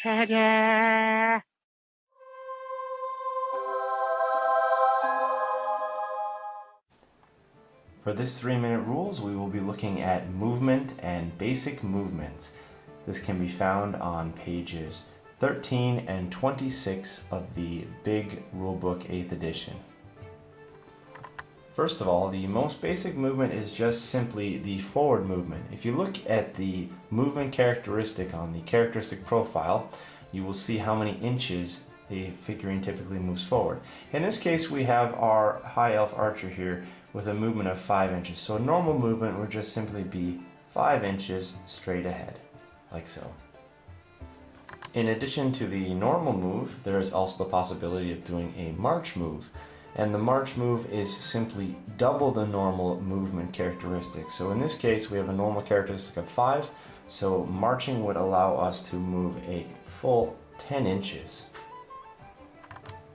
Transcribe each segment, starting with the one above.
Cheide! For this 3-minute rules, we will be looking at movement and basic movements. This can be found on pages 13 and 26 of the Big Rulebook 8th edition. First of all, the most basic movement is just simply the forward movement. If you look at the movement characteristic on the characteristic profile, you will see how many inches a figurine typically moves forward. In this case, we have our high elf archer here with a movement of 5 inches. So a normal movement would just simply be 5 inches straight ahead, like so. In addition to the normal move, there is also the possibility of doing a march move. And the march move is simply double the normal movement characteristic. So in this case, we have a normal characteristic of 5, so marching would allow us to move a full 10 inches.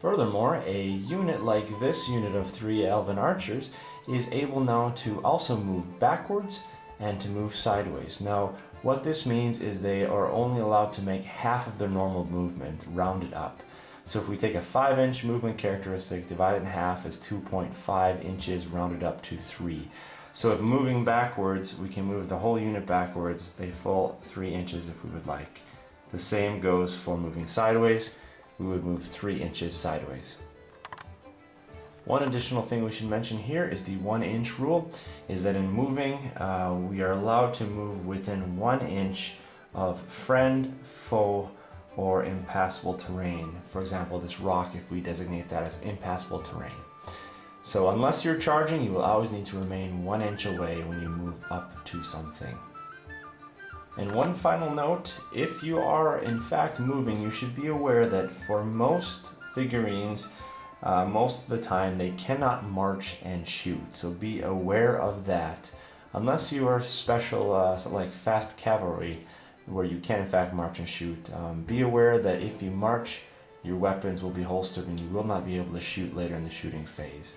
Furthermore, a unit like this unit of 3 elven archers is able now to also move backwards and to move sideways. Now, what this means is they are only allowed to make half of their normal movement, rounded up. So if we take a 5-inch movement characteristic, divide it in half is 2.5 inches, rounded up to 3. So if moving backwards, we can move the whole unit backwards a full 3 inches if we would like. The same goes for moving sideways. We would move 3 inches sideways. One additional thing we should mention here is the 1-inch rule, is that in moving, we are allowed to move within 1 inch of friend, foe, or impassable terrain. For example, this rock, if we designate that as impassable terrain. So unless you're charging, you will always need to remain 1 inch away when you move up to something. And one final note, if you are in fact moving, you should be aware that for most figurines, most of the time they cannot march and shoot. So be aware of that. Unless you are special, like fast cavalry, where you can in fact march and shoot, be aware that if you march, your weapons will be holstered and you will not be able to shoot later in the shooting phase.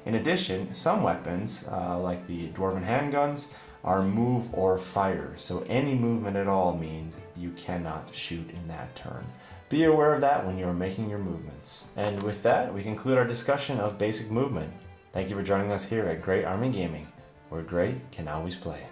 In addition, some weapons, like the dwarven handguns, are move or fire, so any movement at all means you cannot shoot in that turn. Be aware of that when you are making your movements. And with that, we conclude our discussion of basic movement. Thank you for joining us here at Great Army Gaming, where great can always play.